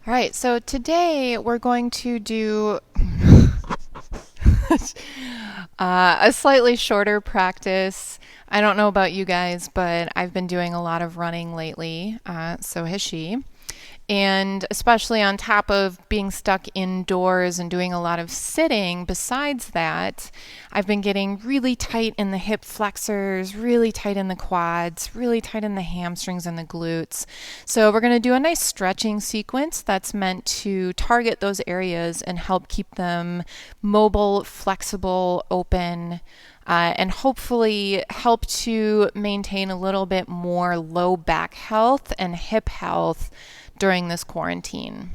All right, so today we're going to do a slightly shorter practice. I don't know about you guys, but I've been doing a lot of running lately, so has she. And especially on top of being stuck indoors and doing a lot of sitting, besides that, I've been getting really tight in the hip flexors, really tight in the quads, really tight in the hamstrings and the glutes. So we're going to do a nice stretching sequence that's meant to target those areas and help keep them mobile, flexible, open, and hopefully help to maintain a little bit more low back health and hip health during this quarantine.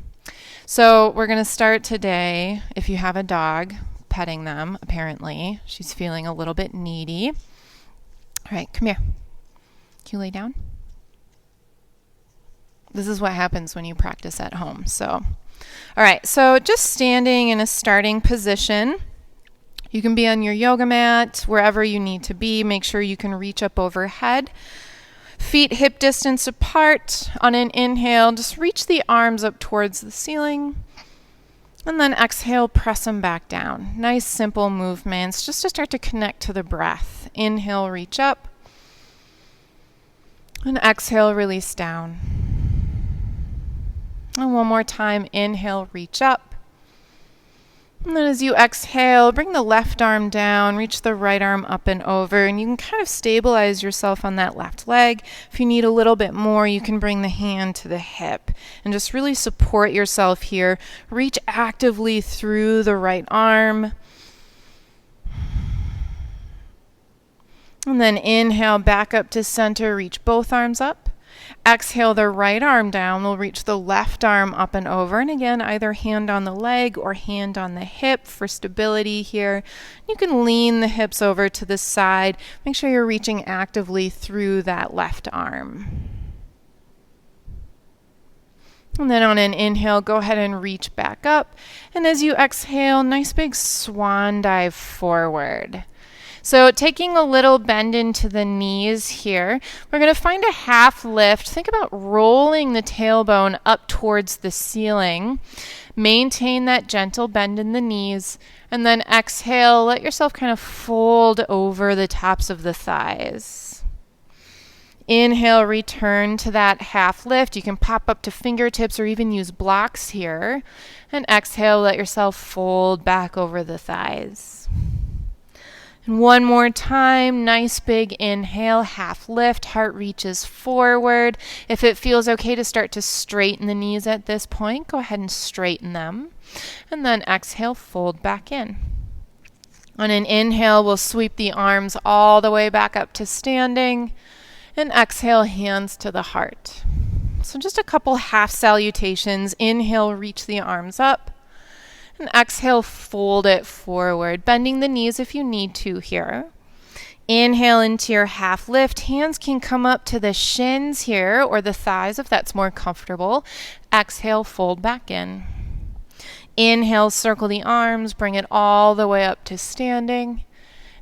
So we're going to start today, if you have a dog, petting them, apparently. She's feeling a little bit needy. All right, come here. Can you lay down? This is what happens when you practice at home. All right, so just standing in a starting position. You can be on your yoga mat, wherever you need to be. Make sure you can reach up overhead. Feet hip distance apart. On an inhale, just reach the arms up towards the ceiling. And then exhale, press them back down. Nice simple movements just to start to connect to the breath. Inhale, reach up. And exhale, release down. And one more time, inhale, reach up. And then as you exhale, bring the left arm down, reach the right arm up and over, and you can kind of stabilize yourself on that left leg. If you need a little bit more, you can bring the hand to the hip and just really support yourself here. Reach actively through the right arm. And then inhale, back up to center, reach both arms up. Exhale the right arm down. We'll reach the left arm up and over. And again, either hand on the leg or hand on the hip for stability here. You can lean the hips over to the side. Make sure you're reaching actively through that left arm. And then on an inhale, go ahead and reach back up. And as you exhale, nice big swan dive forward. So taking a little bend into the knees here, we're going to find a half lift. Think about rolling the tailbone up towards the ceiling. Maintain that gentle bend in the knees. And then exhale, let yourself kind of fold over the tops of the thighs. Inhale, return to that half lift. You can pop up to fingertips or even use blocks here. And exhale, let yourself fold back over the thighs. And one more time, nice big inhale, half lift, heart reaches forward. If it feels okay to start to straighten the knees at this point, go ahead and straighten them. And then exhale, fold back in. On an inhale, we'll sweep the arms all the way back up to standing. And exhale, hands to the heart. So just a couple half salutations. Inhale, reach the arms up. And exhale, fold it forward, bending the knees if you need to here. Inhale into your half lift. Hands can come up to the shins here or the thighs if that's more comfortable. Exhale, fold back in. Inhale, circle the arms, bring it all the way up to standing.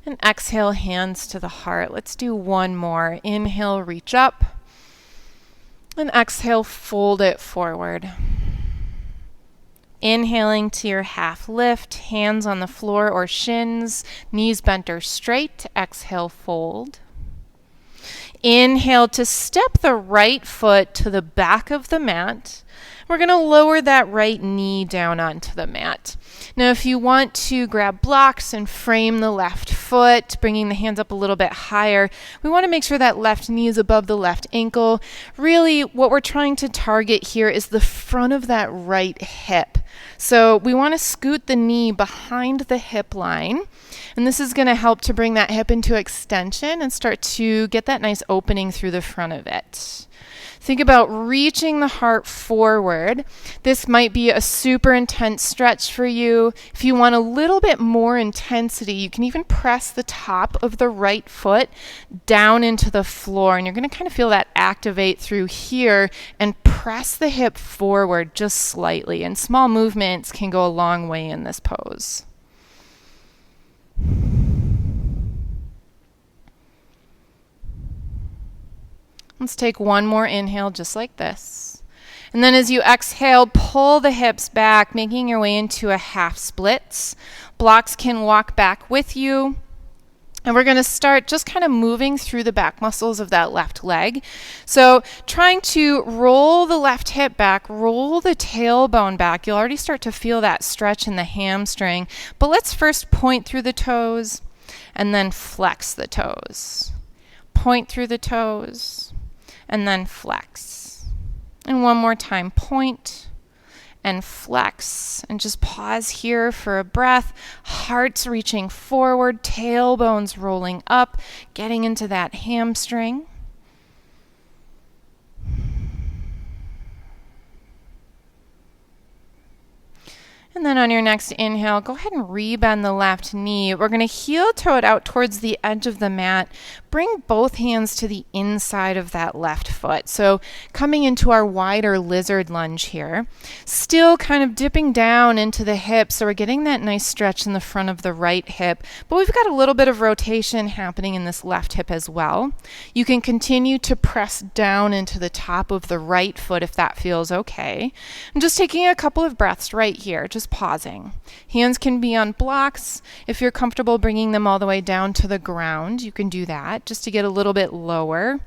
And exhale, hands to the heart. Let's do one more. Inhale, reach up. And exhale, fold it forward. Inhaling to your half lift, hands on the floor or shins, knees bent or straight. Exhale, fold. Inhale to step the right foot to the back of the mat. We're going to lower that right knee down onto the mat. Now, if you want to grab blocks and frame the left foot, bringing the hands up a little bit higher, we want to make sure that left knee is above the left ankle. Really, what we're trying to target here is the front of that right hip. So we want to scoot the knee behind the hip line. And this is going to help to bring that hip into extension and start to get that nice opening through the front of it. Think about reaching the heart forward. This might be a super intense stretch for you. If you want a little bit more intensity, you can even press the top of the right foot down into the floor. And you're going to kind of feel that activate through here and press the hip forward just slightly. And small movements can go a long way in this pose. Let's take one more inhale just like this. And then as you exhale, pull the hips back, making your way into a half splits. Blocks can walk back with you. And we're going to start just kind of moving through the back muscles of that left leg. So trying to roll the left hip back, roll the tailbone back. You'll already start to feel that stretch in the hamstring. But let's first point through the toes and then flex the toes. Point through the toes and then flex. And one more time, point and flex, and just pause here for a breath. Hearts reaching forward, tailbones rolling up, getting into that hamstring. And then on your next inhale, go ahead and rebend the left knee. We're going to heel toe it out towards the edge of the mat. Bring both hands to the inside of that left foot. So coming into our wider lizard lunge here. Still kind of dipping down into the hips, so we're getting that nice stretch in the front of the right hip. But we've got a little bit of rotation happening in this left hip as well. You can continue to press down into the top of the right foot if that feels okay. I'm just taking a couple of breaths right here, just pausing. Hands can be on blocks. If you're comfortable bringing them all the way down to the ground, you can do that just to get a little bit lower.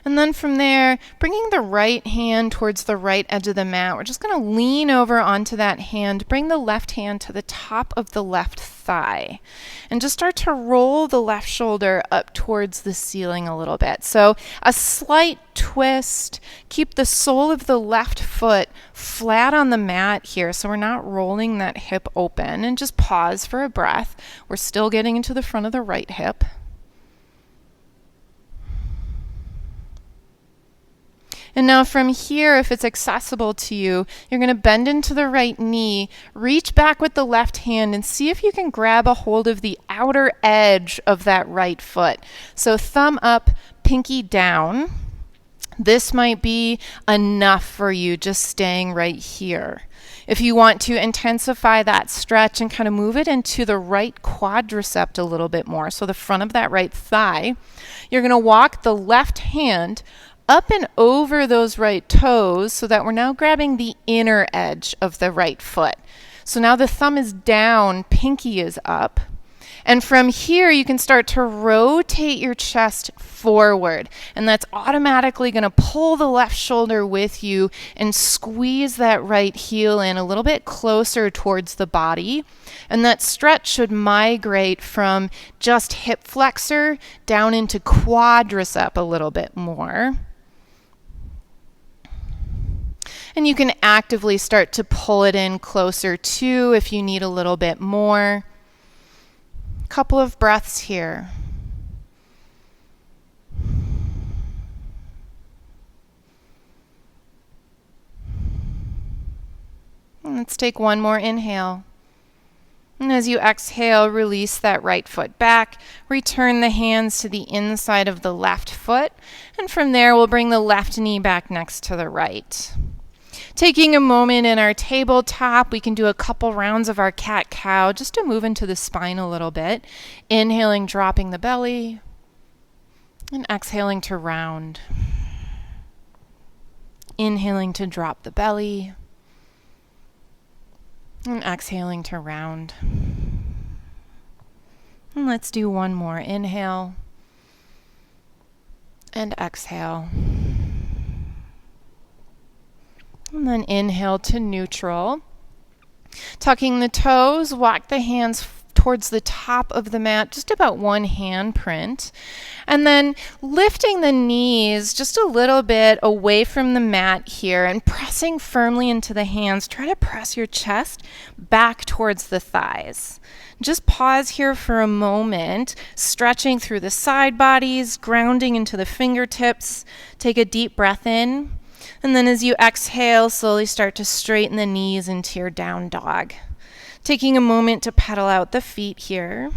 And then from there, bringing the right hand towards the right edge of the mat, we're just going to lean over onto that hand, bring the left hand to the top of the left thigh, and just start to roll the left shoulder up towards the ceiling a little bit. So a slight twist, keep the sole of the left foot flat on the mat here, so we're not rolling that hip open, and just pause for a breath. We're still getting into the front of the right hip. And now from here, if it's accessible to you, you're going to bend into the right knee, reach back with the left hand, and see if you can grab a hold of the outer edge of that right foot. So thumb up, pinky down. This might be enough for you just staying right here. If you want to intensify that stretch and kind of move it into the right quadricep a little bit more, so the front of that right thigh, you're going to walk the left hand up and over those right toes so that we're now grabbing the inner edge of the right foot. So now the thumb is down, pinky is up. And from here, you can start to rotate your chest forward. And that's automatically going to pull the left shoulder with you and squeeze that right heel in a little bit closer towards the body. And that stretch should migrate from just hip flexor down into quadricep a little bit more. And you can actively start to pull it in closer too if you need a little bit more. Couple of breaths here. And let's take one more inhale. And as you exhale, release that right foot back. Return the hands to the inside of the left foot. And from there, we'll bring the left knee back next to the right. Taking a moment in our tabletop, we can do a couple rounds of our cat-cow just to move into the spine a little bit. Inhaling, dropping the belly, and exhaling to round. Inhaling to drop the belly, and exhaling to round. And let's do one more. Inhale, and exhale. And then inhale to neutral. Tucking the toes, walk the hands towards the top of the mat, just about one hand print. And then lifting the knees just a little bit away from the mat here and pressing firmly into the hands. Try to press your chest back towards the thighs. Just pause here for a moment, stretching through the side bodies, grounding into the fingertips. Take a deep breath in. And then as you exhale, slowly start to straighten the knees into your down dog. Taking a moment to pedal out the feet here.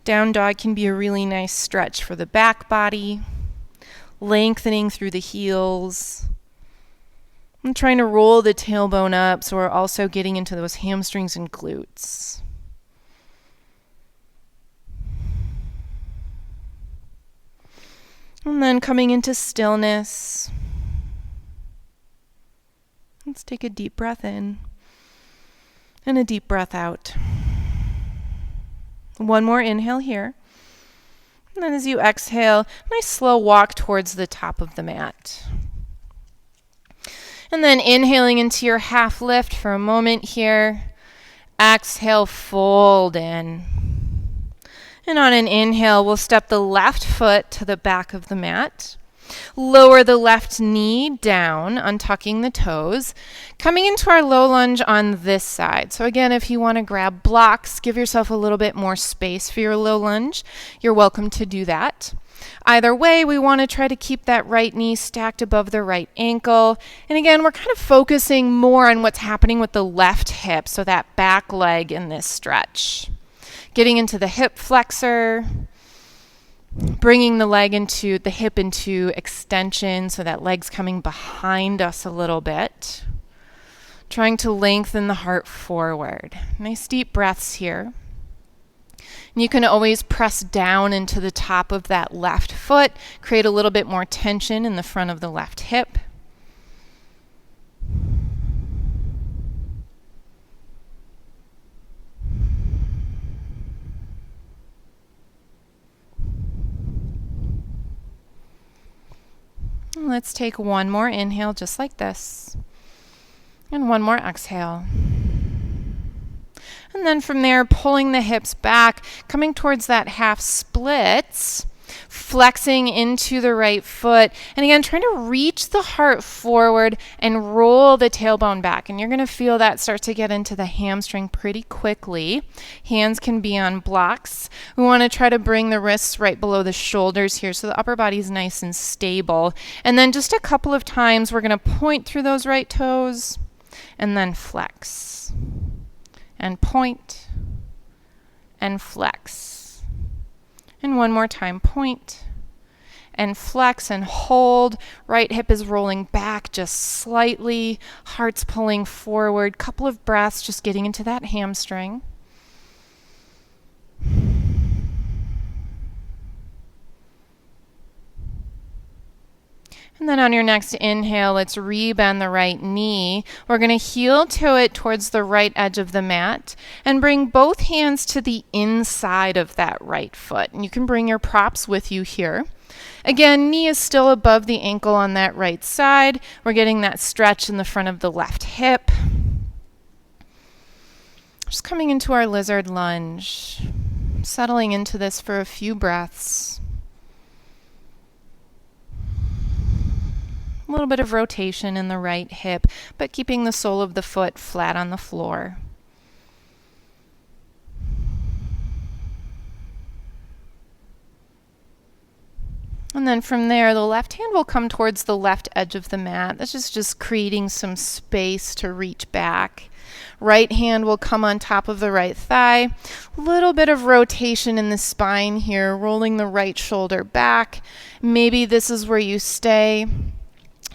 Down dog can be a really nice stretch for the back body, lengthening through the heels. I'm trying to roll the tailbone up, so we're also getting into those hamstrings and glutes. And then coming into stillness. Let's take a deep breath in and a deep breath out. One more inhale here. And then as you exhale, nice slow walk towards the top of the mat. And then inhaling into your half lift for a moment here. Exhale, fold in. And on an inhale, we'll step the left foot to the back of the mat. Lower the left knee down, untucking the toes. Coming into our low lunge on this side. So again, if you want to grab blocks, give yourself a little bit more space for your low lunge. You're welcome to do that. Either way, we want to try to keep that right knee stacked above the right ankle. And again, we're kind of focusing more on what's happening with the left hip, so that back leg in this stretch. Getting into the hip flexor, bringing the hip into extension, so that leg's coming behind us a little bit. Trying to lengthen the heart forward. Nice deep breaths here. And you can always press down into the top of that left foot, create a little bit more tension in the front of the left hip. Let's take one more inhale just like this. And one more exhale. And then from there, pulling the hips back, coming towards that half splits, flexing into the right foot. And again, trying to reach the heart forward and roll the tailbone back. And you're going to feel that start to get into the hamstring pretty quickly. Hands can be on blocks. We want to try to bring the wrists right below the shoulders here so the upper body is nice and stable. And then just a couple of times, we're going to point through those right toes and then flex. And point and flex. And one more time, point and flex and hold. Right hip is rolling back just slightly. Heart's pulling forward. Couple of breaths, just getting into that hamstring. And then on your next inhale, let's rebend the right knee. We're going to heel toe it towards the right edge of the mat and bring both hands to the inside of that right foot. And you can bring your props with you here. Again, knee is still above the ankle on that right side. We're getting that stretch in the front of the left hip. Just coming into our lizard lunge, settling into this for a few breaths. A little bit of rotation in the right hip, but keeping the sole of the foot flat on the floor. And then from there, the left hand will come towards the left edge of the mat. This is just creating some space to reach back. Right hand will come on top of the right thigh. A little bit of rotation in the spine here, rolling the right shoulder back. Maybe this is where you stay.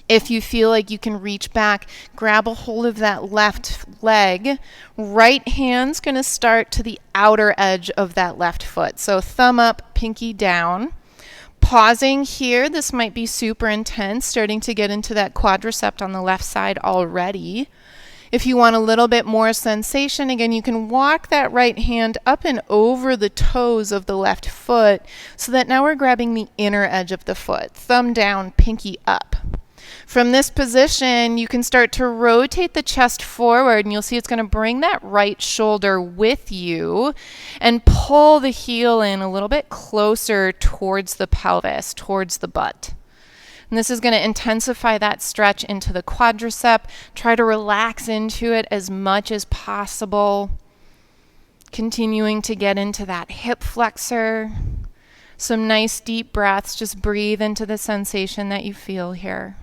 If you feel like you can reach back, grab a hold of that left leg. Right hand's going to start to the outer edge of that left foot. So thumb up, pinky down. Pausing here, this might be super intense, starting to get into that quadricep on the left side already. If you want a little bit more sensation, again, you can walk that right hand up and over the toes of the left foot so that now we're grabbing the inner edge of the foot. Thumb down, pinky up. From this position, you can start to rotate the chest forward, and you'll see it's going to bring that right shoulder with you and pull the heel in a little bit closer towards the pelvis, towards the butt. And this is going to intensify that stretch into the quadricep. Try to relax into it as much as possible. Continuing to get into that hip flexor. Some nice deep breaths. Just breathe into the sensation that you feel here.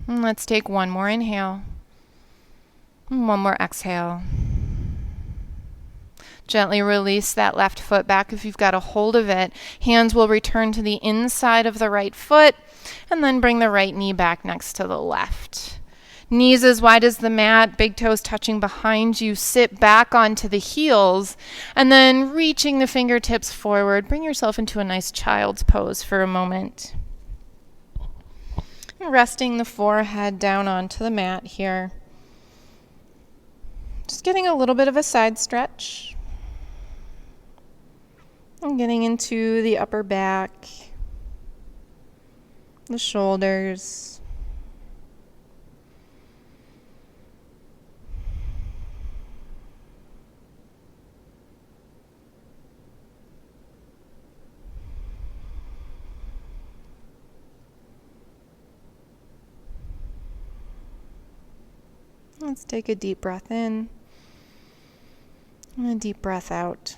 And let's take one more inhale. And one more exhale. Gently release that left foot back if you've got a hold of it. Hands will return to the inside of the right foot, and then bring the right knee back next to the left. Knees as wide as the mat, big toes touching behind you. Sit back onto the heels, and then reaching the fingertips forward. Bring yourself into a nice child's pose for a moment. Resting the forehead down onto the mat here. Just getting a little bit of a side stretch. And getting into the upper back, the shoulders. Let's take a deep breath in and a deep breath out.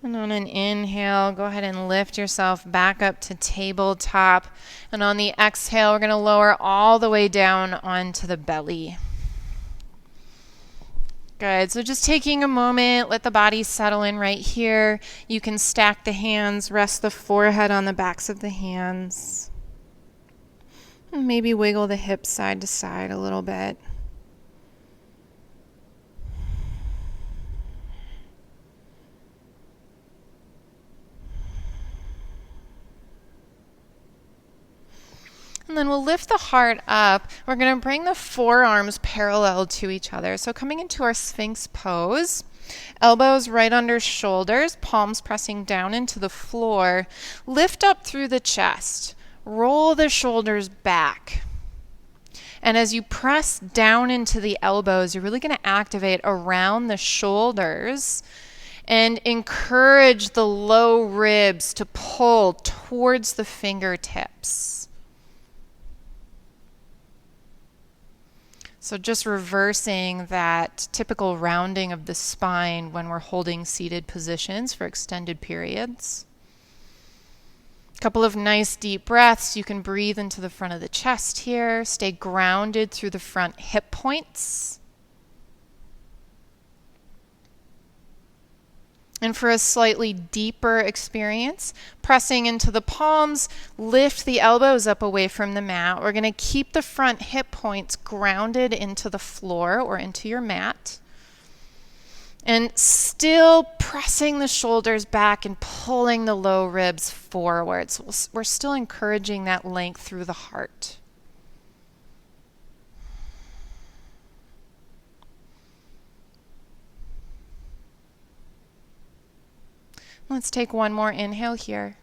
And on an inhale, go ahead and lift yourself back up to tabletop. And on the exhale, we're going to lower all the way down onto the belly. Good. So just taking a moment, let the body settle in right here. You can stack the hands, rest the forehead on the backs of the hands. And maybe wiggle the hips side to side a little bit. And then we'll lift the heart up. We're going to bring the forearms parallel to each other. So coming into our Sphinx pose, elbows right under shoulders, palms pressing down into the floor. Lift up through the chest. Roll the shoulders back. And as you press down into the elbows, you're really going to activate around the shoulders and encourage the low ribs to pull towards the fingertips. So just reversing that typical rounding of the spine when we're holding seated positions for extended periods. A couple of nice deep breaths. You can breathe into the front of the chest here. Stay grounded through the front hip points. And for a slightly deeper experience, pressing into the palms, lift the elbows up away from the mat. We're going to keep the front hip points grounded into the floor or into your mat. And still pressing the shoulders back and pulling the low ribs forward. So we're still encouraging that length through the heart. Let's take one more inhale here.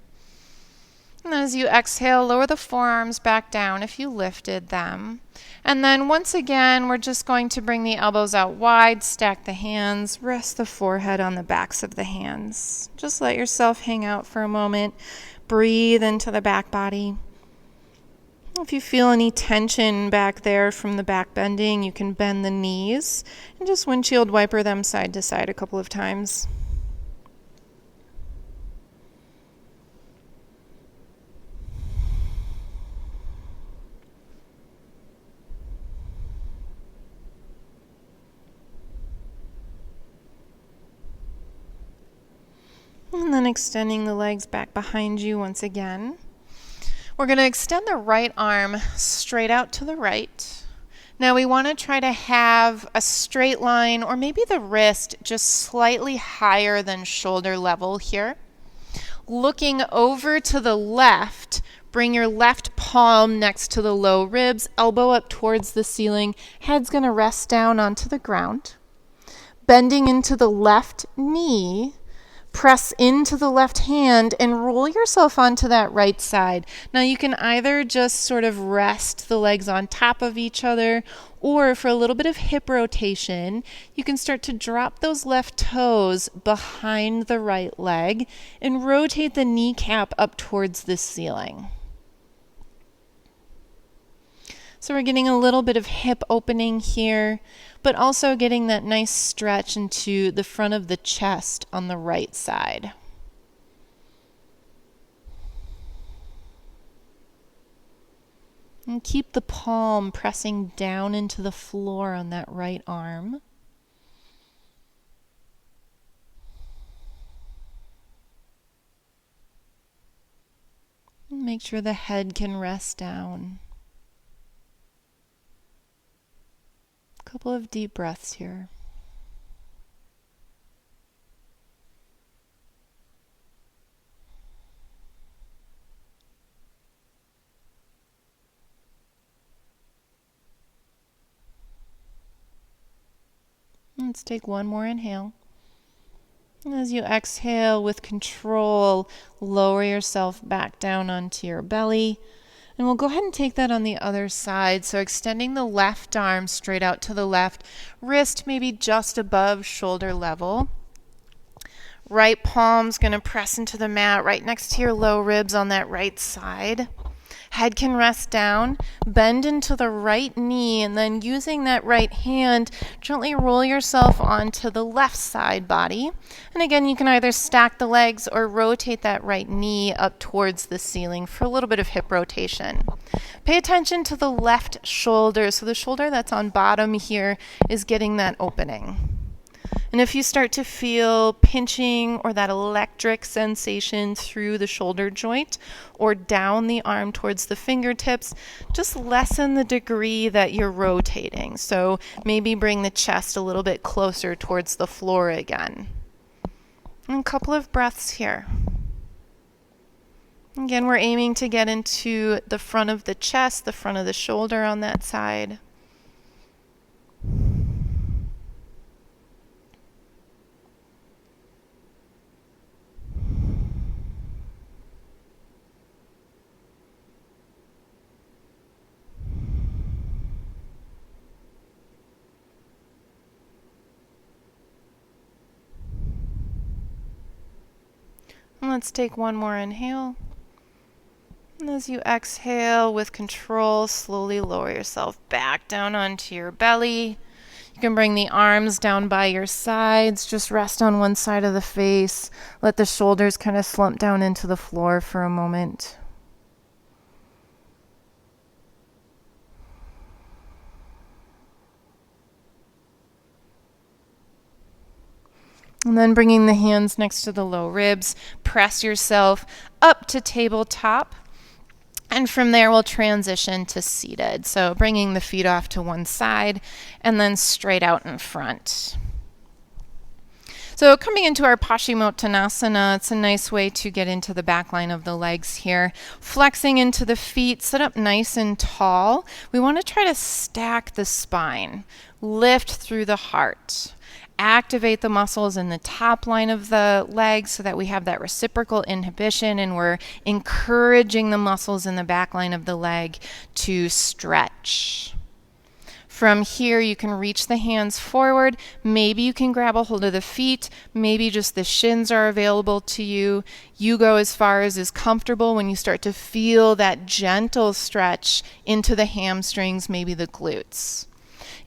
And as you exhale, lower the forearms back down if you lifted them. And then once again, we're just going to bring the elbows out wide, stack the hands, rest the forehead on the backs of the hands. Just let yourself hang out for a moment. Breathe into the back body. If you feel any tension back there from the back bending, you can bend the knees and just windshield wiper them side to side a couple of times. And then extending the legs back behind you once again. We're going to extend the right arm straight out to the right. Now we want to try to have a straight line or maybe the wrist just slightly higher than shoulder level here. Looking over to the left, bring your left palm next to the low ribs, elbow up towards the ceiling. Head's going to rest down onto the ground. Bending into the left knee. Press into the left hand and roll yourself onto that right side. Now you can either just sort of rest the legs on top of each other, or for a little bit of hip rotation, you can start to drop those left toes behind the right leg and rotate the kneecap up towards the ceiling. So we're getting a little bit of hip opening here, but also getting that nice stretch into the front of the chest on the right side. And keep the palm pressing down into the floor on that right arm. Make sure the head can rest down. A couple of deep breaths here. Let's take one more inhale. And as you exhale with control, lower yourself back down onto your belly. And we'll go ahead and take that on the other side. So extending the left arm straight out to the left, wrist maybe just above shoulder level. Right palm's going to press into the mat right next to your low ribs on that right side. Head can rest down, bend into the right knee, and then using that right hand, gently roll yourself onto the left side body. And again, you can either stack the legs or rotate that right knee up towards the ceiling for a little bit of hip rotation. Pay attention to the left shoulder. So the shoulder that's on bottom here is getting that opening. And if you start to feel pinching or that electric sensation through the shoulder joint or down the arm towards the fingertips, just lessen the degree that you're rotating. So maybe bring the chest a little bit closer towards the floor again. And a couple of breaths here. Again, we're aiming to get into the front of the chest, the front of the shoulder on that side. And let's take one more inhale. And as you exhale with control, slowly lower yourself back down onto your belly. You can bring the arms down by your sides. Just rest on one side of the face. Let the shoulders kind of slump down into the floor for a moment. And then bringing the hands next to the low ribs, press yourself up to tabletop. And from there, we'll transition to seated. So bringing the feet off to one side and then straight out in front. So coming into our Paschimottanasana, it's a nice way to get into the back line of the legs here. Flexing into the feet, sit up nice and tall. We want to try to stack the spine, lift through the heart. Activate the muscles in the top line of the legs so that we have that reciprocal inhibition and we're encouraging the muscles in the back line of the leg to stretch. From here, you can reach the hands forward. Maybe you can grab a hold of the feet. Maybe just the shins are available to you. You go as far as is comfortable when you start to feel that gentle stretch into the hamstrings, maybe the glutes.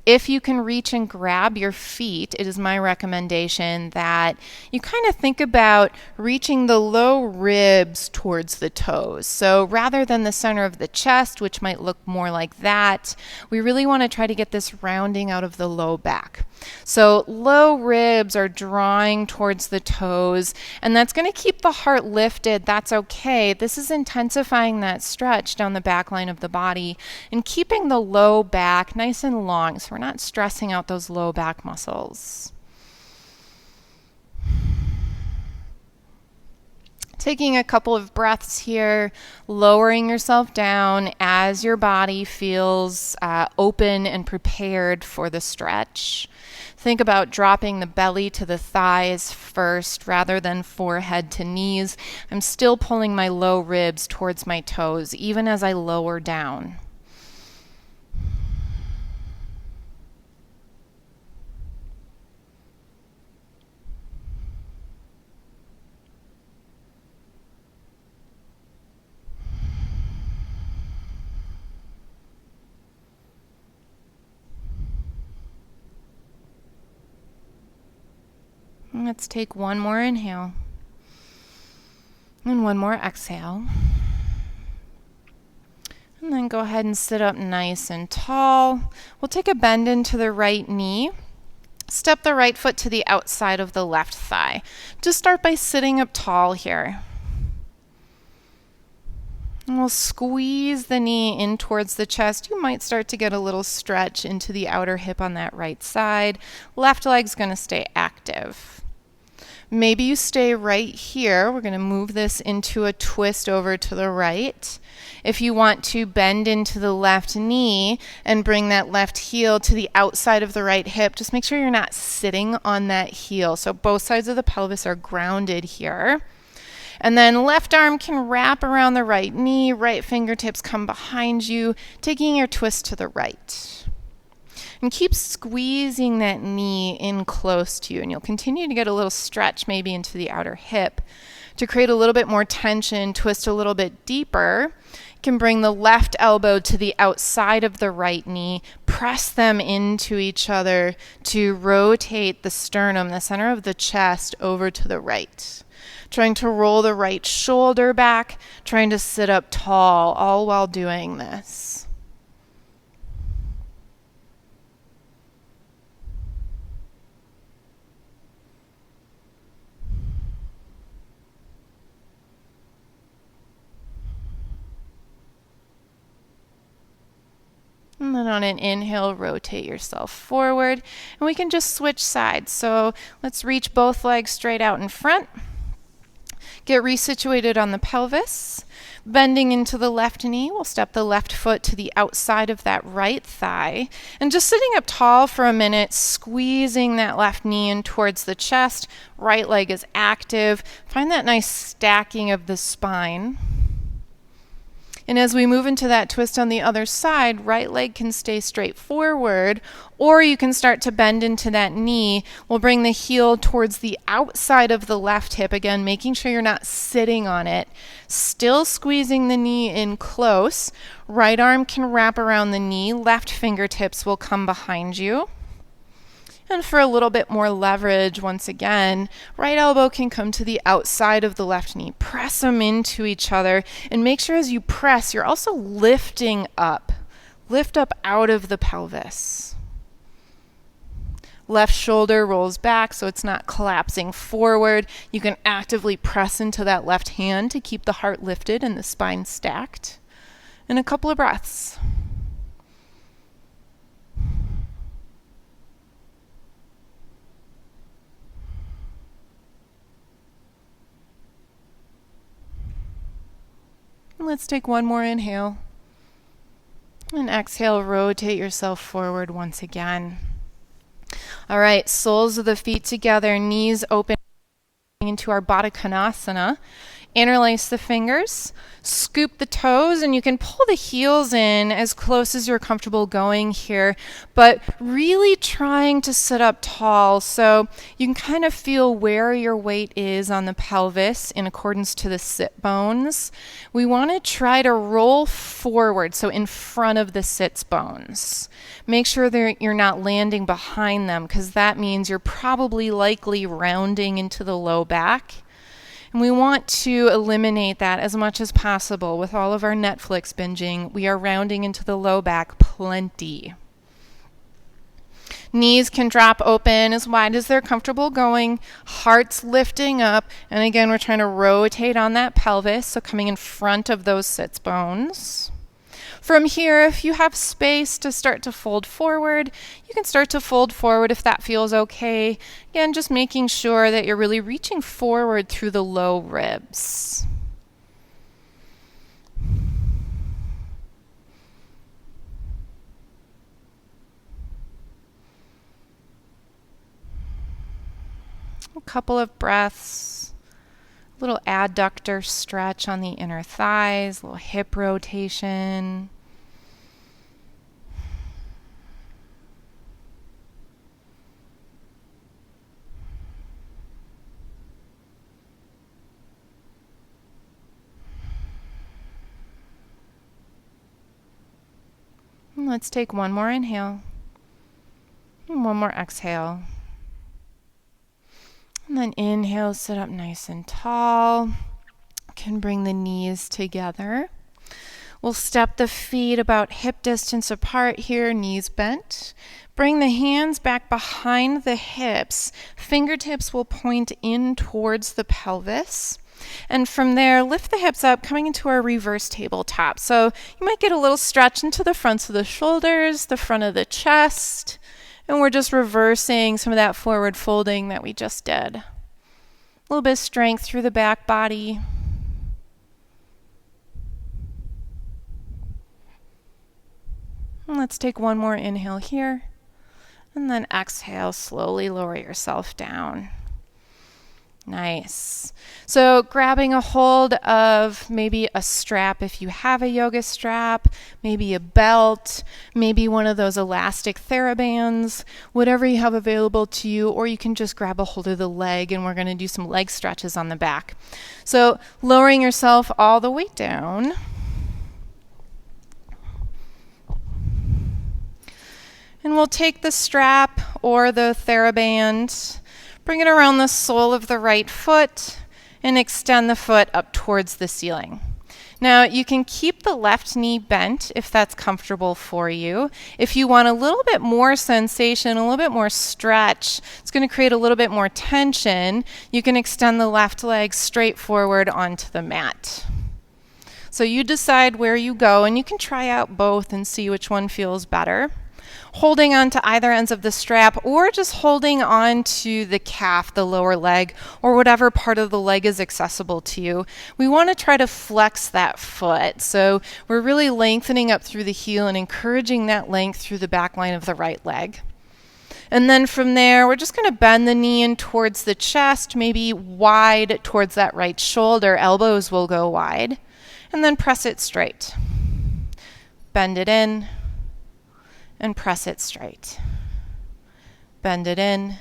If you can reach and grab your feet, it is my recommendation that you kind of think about reaching the low ribs towards the toes. So rather than the center of the chest, which might look more like that, we really want to try to get this rounding out of the low back. So low ribs are drawing towards the toes, and that's going to keep the heart lifted. That's okay. This is intensifying that stretch down the back line of the body and keeping the low back nice and long, so we're not stressing out those low back muscles. Taking a couple of breaths here, lowering yourself down as your body feels open and prepared for the stretch. Think about dropping the belly to the thighs first rather than forehead to knees. I'm still pulling my low ribs towards my toes, even as I lower down. Let's take one more inhale and one more exhale. And then go ahead and sit up nice and tall. We'll take a bend into the right knee. Step the right foot to the outside of the left thigh. Just start by sitting up tall here. And we'll squeeze the knee in towards the chest. You might start to get a little stretch into the outer hip on that right side. Left leg's going to stay active. Maybe you stay right here. We're going to move this into a twist over to the right. If you want to bend into the left knee and bring that left heel to the outside of the right hip, just make sure you're not sitting on that heel. So both sides of the pelvis are grounded here. And then left arm can wrap around the right knee, right fingertips come behind you, taking your twist to the right. And keep squeezing that knee in close to you, and you'll continue to get a little stretch maybe into the outer hip. To create a little bit more tension, twist a little bit deeper. You can bring the left elbow to the outside of the right knee, press them into each other to rotate the sternum, the center of the chest, over to the right. Trying to roll the right shoulder back, trying to sit up tall, all while doing this. And then on an inhale, rotate yourself forward. And we can just switch sides. So let's reach both legs straight out in front. Get resituated on the pelvis. Bending into the left knee, we'll step the left foot to the outside of that right thigh. And just sitting up tall for a minute, squeezing that left knee in towards the chest. Right leg is active. Find that nice stacking of the spine. And as we move into that twist on the other side, right leg can stay straight forward, or you can start to bend into that knee. We'll bring the heel towards the outside of the left hip, again, making sure you're not sitting on it. Still squeezing the knee in close. Right arm can wrap around the knee. Left fingertips will come behind you. And for a little bit more leverage, once again, right elbow can come to the outside of the left knee. Press them into each other, and make sure as you press, you're also lifting up. Lift up out of the pelvis. Left shoulder rolls back so it's not collapsing forward. You can actively press into that left hand to keep the heart lifted and the spine stacked. And a couple of breaths. Let's take one more inhale. And exhale, rotate yourself forward once again. All right, soles of the feet together, knees open into our Baddha Konasana. Interlace the fingers, scoop the toes, and you can pull the heels in as close as you're comfortable going here, but really trying to sit up tall so you can kind of feel where your weight is on the pelvis in accordance to the sit bones. We want to try to roll forward, so in front of the sits bones. Make sure that you're not landing behind them, because that means you're probably likely rounding into the low back. And we want to eliminate that as much as possible. With all of our Netflix binging, we are rounding into the low back plenty. Knees can drop open as wide as they're comfortable going. Heart's lifting up. And again, we're trying to rotate on that pelvis, so coming in front of those sits bones. From here, if you have space to start to fold forward, you can start to fold forward if that feels okay. Again, just making sure that you're really reaching forward through the low ribs. A couple of breaths. A little adductor stretch on the inner thighs, a little hip rotation. And let's take one more inhale and one more exhale. And then inhale, sit up nice and tall. Can bring the knees together. We'll step the feet about hip distance apart here, knees bent. Bring the hands back behind the hips. Fingertips will point in towards the pelvis. And from there, lift the hips up, coming into our reverse tabletop. So you might get a little stretch into the fronts of the shoulders, the front of the chest, and we're just reversing some of that forward folding that we just did. A little bit of strength through the back body. And let's take one more inhale here, and then exhale, slowly lower yourself down. Nice. So grabbing a hold of maybe a strap if you have a yoga strap, maybe a belt, maybe one of those elastic TheraBands, whatever you have available to you, or you can just grab a hold of the leg, and we're going to do some leg stretches on the back. So lowering yourself all the way down. And we'll take the strap or the TheraBand, bring it around the sole of the right foot, and extend the foot up towards the ceiling. Now, you can keep the left knee bent if that's comfortable for you. If you want a little bit more sensation, a little bit more stretch, it's going to create a little bit more tension, you can extend the left leg straight forward onto the mat. So you decide where you go, and you can try out both and see which one feels better. Holding on to either ends of the strap, or just holding on to the calf, the lower leg, or whatever part of the leg is accessible to you. We want to try to flex that foot. So we're really lengthening up through the heel and encouraging that length through the back line of the right leg. And then from there, we're just going to bend the knee in towards the chest, maybe wide towards that right shoulder. Elbows will go wide. And then press it straight. Bend it in. And press it straight. Bend it in,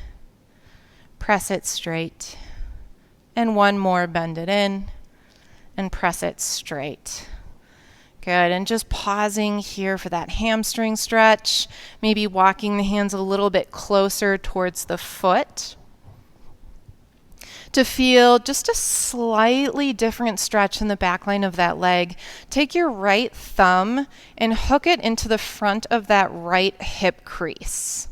press it straight, and one more, bend it in, and press it straight. Good, and just pausing here for that hamstring stretch, maybe walking the hands a little bit closer towards the foot to feel just a slightly different stretch in the back line of that leg. Take your right thumb and hook it into the front of that right hip crease.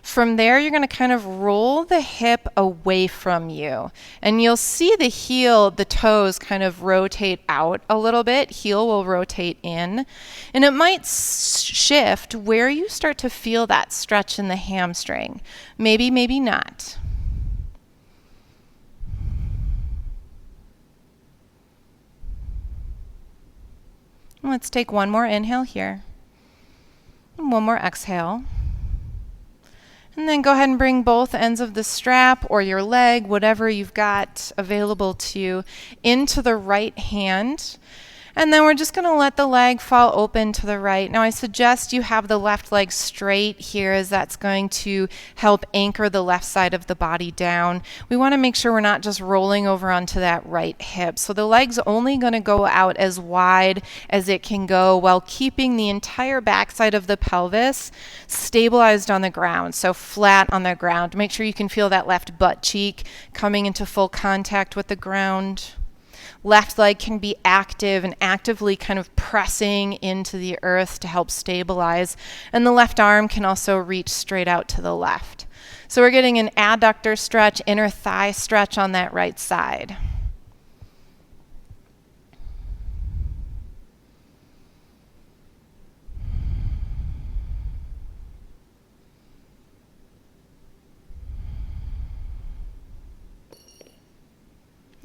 From there, you're going to kind of roll the hip away from you, and you'll see the heel, the toes kind of rotate out a little bit. Heel will rotate in, and it might shift where you start to feel that stretch in the hamstring. Maybe, maybe not. Let's take one more inhale here, and one more exhale. And then go ahead and bring both ends of the strap or your leg, whatever you've got available to you, into the right hand. And then we're just going to let the leg fall open to the right. Now I suggest you have the left leg straight here, as that's going to help anchor the left side of the body down. We want to make sure we're not just rolling over onto that right hip. So the leg's only going to go out as wide as it can go while keeping the entire backside of the pelvis stabilized on the ground, so flat on the ground. Make sure you can feel that left butt cheek coming into full contact with the ground. Left leg can be active and actively kind of pressing into the earth to help stabilize. And the left arm can also reach straight out to the left. So we're getting an adductor stretch, inner thigh stretch on that right side.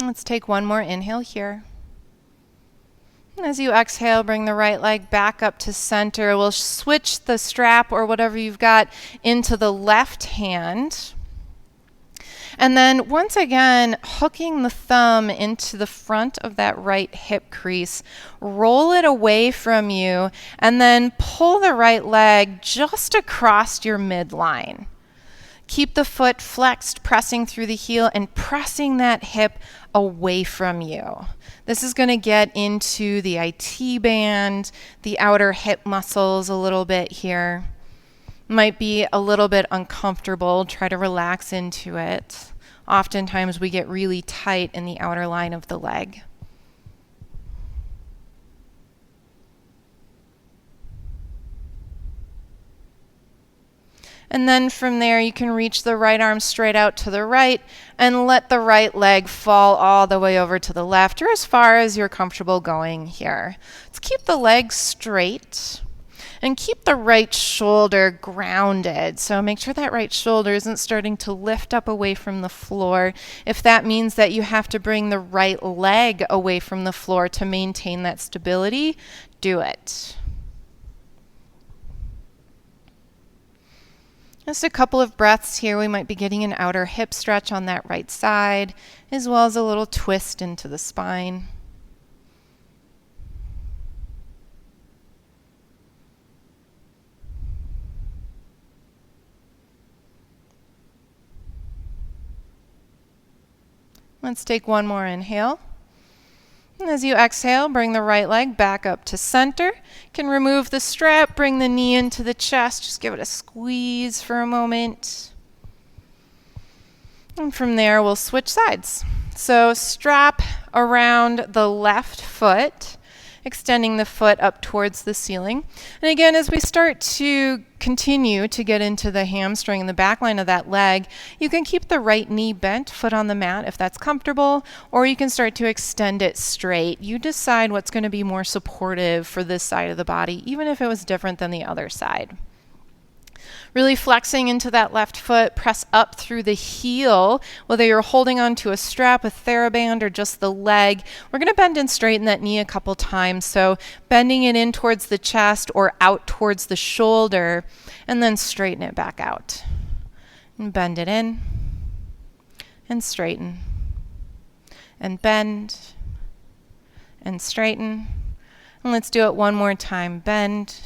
Let's take one more inhale here. And as you exhale, bring the right leg back up to center. We'll switch the strap or whatever you've got into the left hand. And then once again, hooking the thumb into the front of that right hip crease, roll it away from you, and then pull the right leg just across your midline. Keep the foot flexed, pressing through the heel and pressing that hip away from you. This is going to get into the IT band, the outer hip muscles a little bit here. Might be a little bit uncomfortable. Try to relax into it. Oftentimes we get really tight in the outer line of the leg. And then from there, you can reach the right arm straight out to the right and let the right leg fall all the way over to the left, or as far as you're comfortable going here. Let's keep the legs straight and keep the right shoulder grounded. So make sure that right shoulder isn't starting to lift up away from the floor. If that means that you have to bring the right leg away from the floor to maintain that stability, do it. Just a couple of breaths here. We might be getting an outer hip stretch on that right side, as well as a little twist into the spine. Let's take one more inhale. And as you exhale, bring the right leg back up to center. You can remove the strap, bring the knee into the chest. Just give it a squeeze for a moment. And from there, we'll switch sides. So strap around the left foot, extending the foot up towards the ceiling. And again, as we start to continue to get into the hamstring and the back line of that leg, you can keep the right knee bent, foot on the mat if that's comfortable, or you can start to extend it straight. You decide what's going to be more supportive for this side of the body, even if it was different than the other side. Really flexing into that left foot, press up through the heel, whether you're holding onto a strap, a TheraBand, or just the leg. We're going to bend and straighten that knee a couple times. So bending it in towards the chest or out towards the shoulder, and then straighten it back out. And bend it in, and straighten, and bend, and straighten. And let's do it one more time. Bend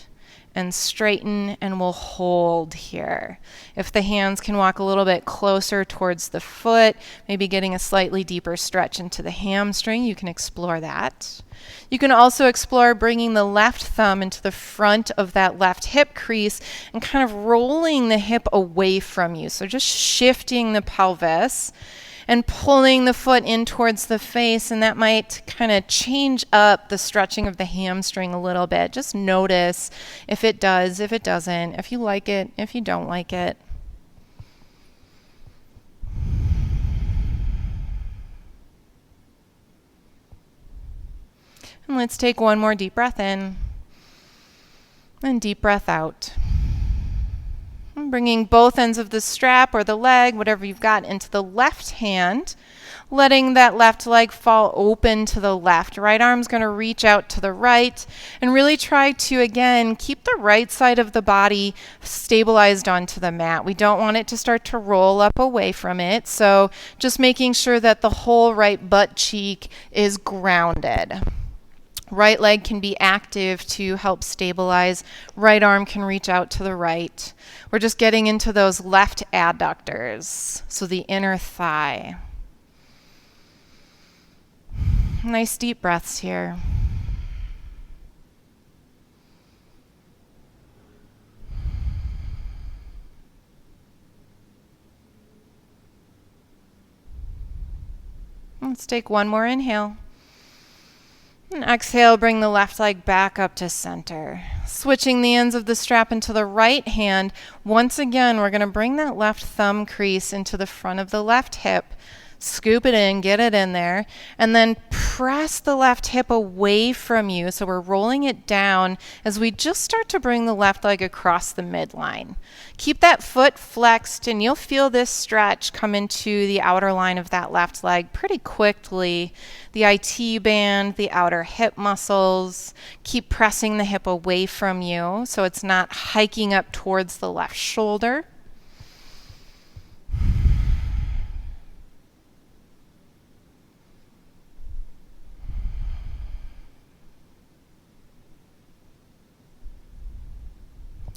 and straighten, and we'll hold here. If the hands can walk a little bit closer towards the foot, maybe getting a slightly deeper stretch into the hamstring, you can explore that. You can also explore bringing the left thumb into the front of that left hip crease and kind of rolling the hip away from you. So just shifting the pelvis and pulling the foot in towards the face, and that might kind of change up the stretching of the hamstring a little bit. Just notice if it does, if it doesn't, if you like it, if you don't like it. And let's take one more deep breath in and deep breath out. Bringing both ends of the strap or the leg, whatever you've got, into the left hand, letting that left leg fall open to the left. Right arm's going to reach out to the right, and really try to, again, keep the right side of the body stabilized onto the mat. We don't want it to start to roll up away from it, so just making sure that the whole right butt cheek is grounded. Right leg can be active to help stabilize. Right arm can reach out to the right. We're just getting into those left adductors, so the inner thigh. Nice deep breaths here. Let's take one more inhale. And exhale, bring the left leg back up to center. Switching the ends of the strap into the right hand. Once again, we're going to bring that left thumb crease into the front of the left hip. Scoop it in, get it in there, and then press the left hip away from you. So we're rolling it down as we just start to bring the left leg across the midline. Keep that foot flexed, and you'll feel this stretch come into the outer line of that left leg pretty quickly. The IT band, the outer hip muscles. Keep pressing the hip away from you so it's not hiking up towards the left shoulder.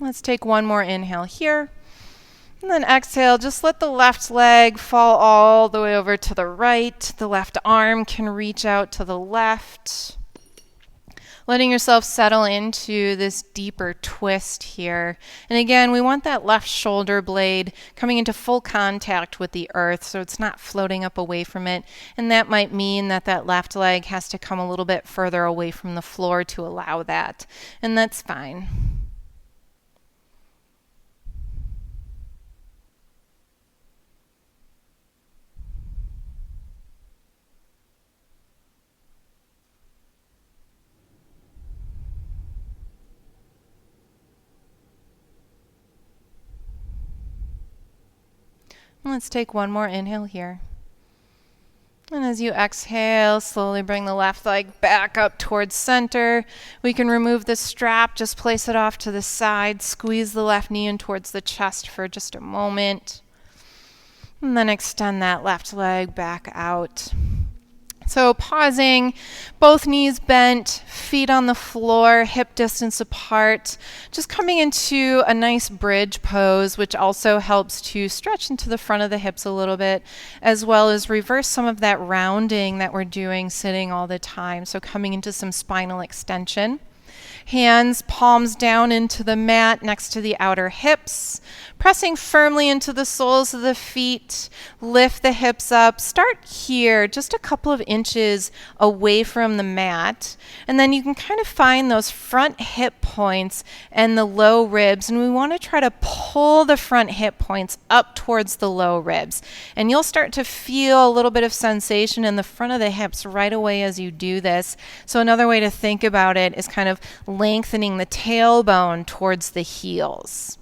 Let's take one more inhale here. And then exhale, just let the left leg fall all the way over to the right. The left arm can reach out to the left. Letting yourself settle into this deeper twist here. And again, we want that left shoulder blade coming into full contact with the earth so it's not floating up away from it. And that might mean that that left leg has to come a little bit further away from the floor to allow that. And that's fine. Let's take one more inhale here. And as you exhale, slowly bring the left leg back up towards center. We can remove the strap, just place it off to the side, squeeze the left knee in towards the chest for just a moment. And then extend that left leg back out. So pausing, both knees bent, feet on the floor, hip distance apart, just coming into a nice bridge pose, which also helps to stretch into the front of the hips a little bit, as well as reverse some of that rounding that we're doing sitting all the time. So coming into some spinal extension. Hands, palms down into the mat next to the outer hips, pressing firmly into the soles of the feet. Lift the hips up. Start here, just a couple of inches away from the mat. And then you can kind of find those front hip points and the low ribs. And we want to try to pull the front hip points up towards the low ribs. And you'll start to feel a little bit of sensation in the front of the hips right away as you do this. So another way to think about it is kind of lengthening the tailbone towards the heels.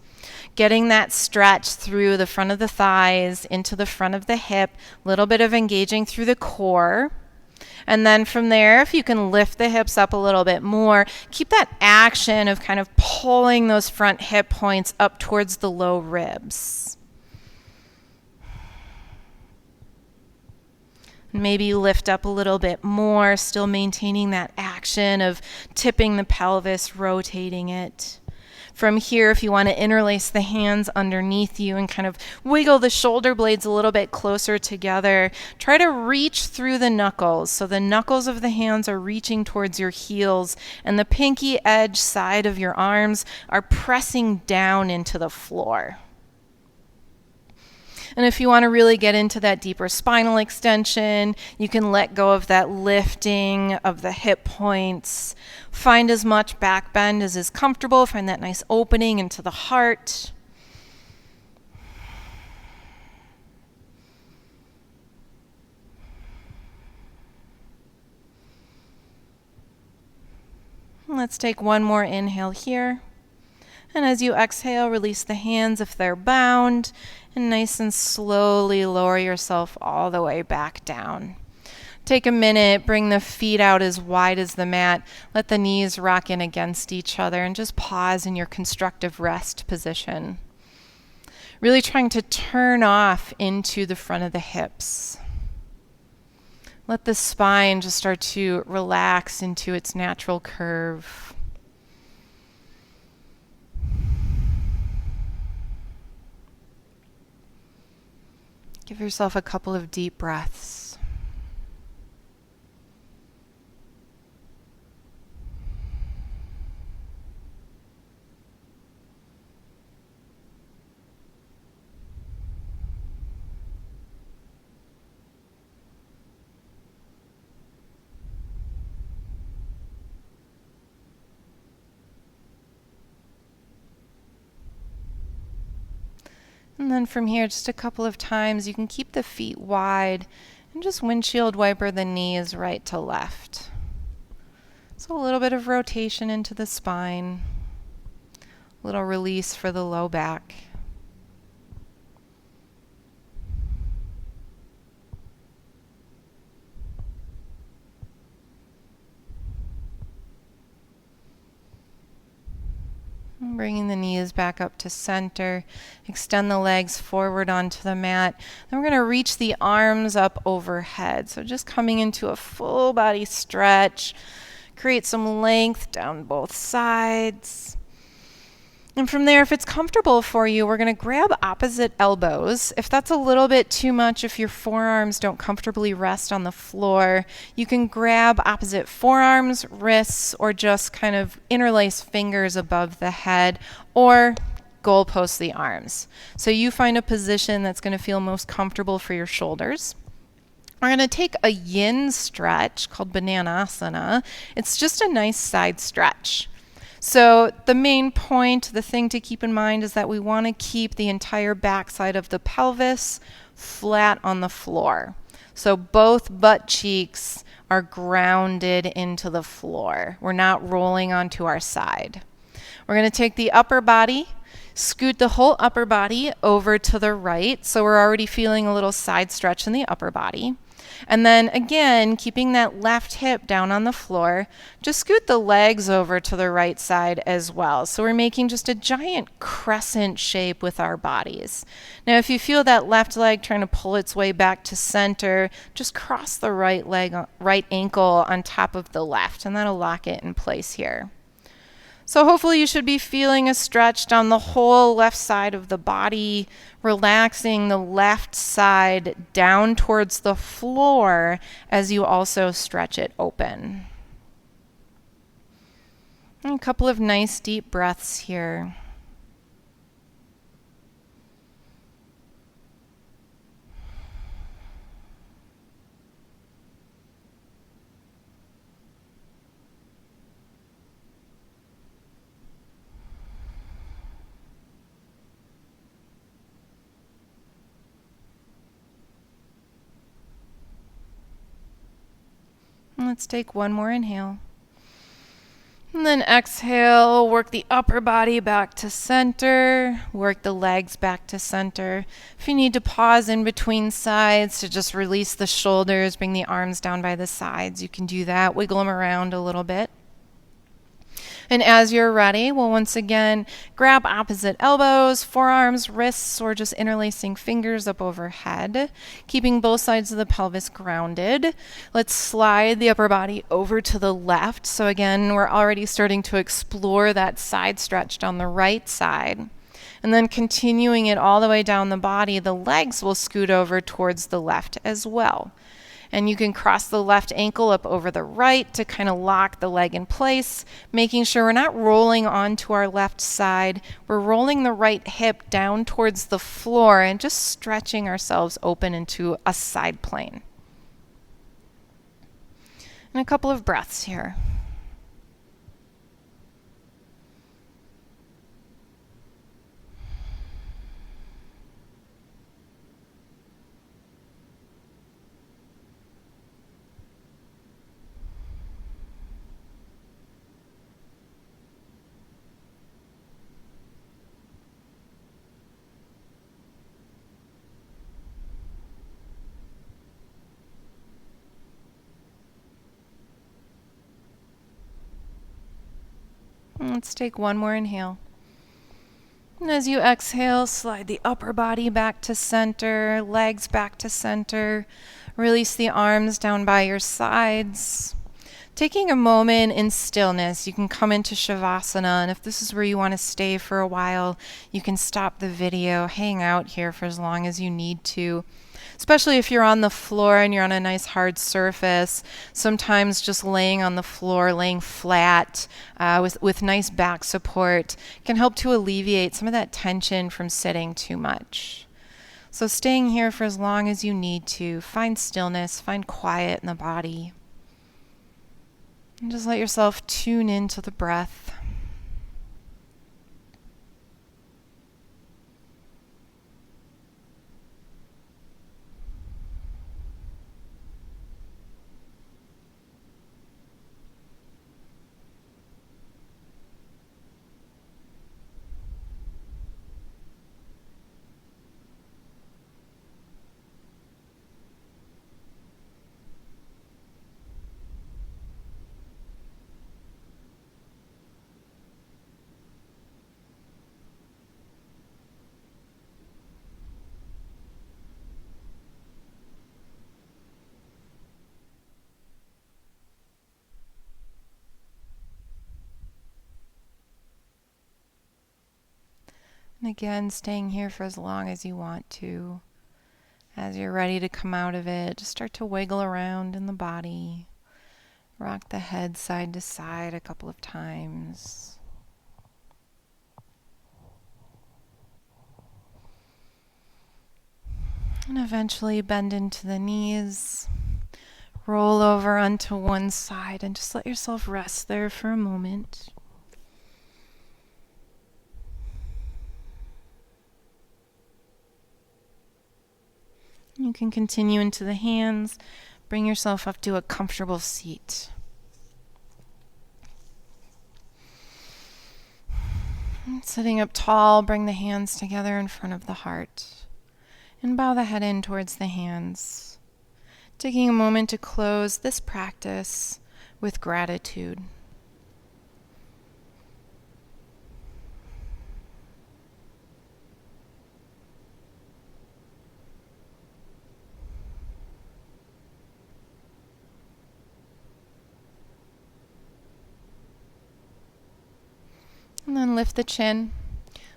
Getting that stretch through the front of the thighs into the front of the hip, a little bit of engaging through the core. And then from there, if you can lift the hips up a little bit more, keep that action of kind of pulling those front hip points up towards the low ribs. Maybe lift up a little bit more, still maintaining that action of tipping the pelvis, rotating it. From here, if you want to interlace the hands underneath you and kind of wiggle the shoulder blades a little bit closer together, try to reach through the knuckles. So the knuckles of the hands are reaching towards your heels, and the pinky edge side of your arms are pressing down into the floor. And if you want to really get into that deeper spinal extension, you can let go of that lifting of the hip points. Find as much back bend as is comfortable. Find that nice opening into the heart. Let's take one more inhale here. And as you exhale, release the hands if they're bound, and nice and slowly lower yourself all the way back down. Take a minute, bring the feet out as wide as the mat, let the knees rock in against each other, and just pause in your constructive rest position. Really trying to turn off into the front of the hips. Let the spine just start to relax into its natural curve. Give yourself a couple of deep breaths. And then from here, just a couple of times, you can keep the feet wide and just windshield wiper the knees right to left. So a little bit of rotation into the spine, a little release for the low back. Bringing the knees back up to center. Extend the legs forward onto the mat. Then we're going to reach the arms up overhead. So just coming into a full body stretch. Create some length down both sides. And from there, if it's comfortable for you, we're going to grab opposite elbows. If that's a little bit too much, if your forearms don't comfortably rest on the floor, you can grab opposite forearms, wrists, or just kind of interlace fingers above the head, or goalpost the arms. So you find a position that's going to feel most comfortable for your shoulders. We're going to take a yin stretch called banana asana. It's just a nice side stretch. So the main point, the thing to keep in mind is that we want to keep the entire backside of the pelvis flat on the floor. So both butt cheeks are grounded into the floor. We're not rolling onto our side. We're going to take the upper body, Scoot the whole upper body over to the right. So we're already feeling a little side stretch in the upper body. And then again, keeping that left hip down on the floor, just scoot the legs over to the right side as well. So we're making just a giant crescent shape with our bodies. Now, if you feel that left leg trying to pull its way back to center, just cross the right leg, right ankle on top of the left, and that'll lock it in place here. So hopefully you should be feeling a stretch down the whole left side of the body, relaxing the left side down towards the floor as you also stretch it open. And a couple of nice deep breaths here. Let's take one more inhale. And then exhale, work the upper body back to center, work the legs back to center. If you need to pause in between sides to just release the shoulders, bring the arms down by the sides, you can do that. Wiggle them around a little bit. And as you're ready, we'll once again grab opposite elbows, forearms, wrists, or just interlacing fingers up overhead, keeping both sides of the pelvis grounded. Let's slide the upper body over to the left. So again, we're already starting to explore that side stretch on the right side. And then continuing it all the way down the body, the legs will scoot over towards the left as well. And you can cross the left ankle up over the right to kind of lock the leg in place, making sure we're not rolling onto our left side. We're rolling the right hip down towards the floor and just stretching ourselves open into a side plane. And a couple of breaths here. Let's take one more inhale. And as you exhale, slide the upper body back to center, legs back to center. Release the arms down by your sides. Taking a moment in stillness, you can come into Shavasana, and if this is where you want to stay for a while, you can stop the video, hang out here for as long as you need to. Especially if you're on the floor and you're on a nice hard surface, sometimes just laying on the floor, laying flat with nice back support can help to alleviate some of that tension from sitting too much. So staying here for as long as you need to, find stillness, find quiet in the body. And just let yourself tune into the breath. And again, staying here for as long as you want to. As you're ready to come out of it, just start to wiggle around in the body. Rock the head side to side a couple of times. And eventually bend into the knees. Roll over onto one side and just let yourself rest there for a moment. You can continue into the hands. Bring yourself up to a comfortable seat. Sitting up tall, bring the hands together in front of the heart and bow the head in towards the hands. Taking a moment to close this practice with gratitude. And then lift the chin.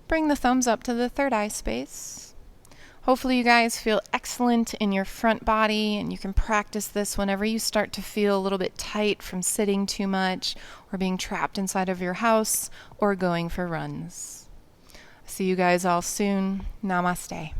Bring the thumbs up to the third eye space. Hopefully you guys feel excellent in your front body, and you can practice this whenever you start to feel a little bit tight from sitting too much or being trapped inside of your house or going for runs. See you guys all soon. Namaste.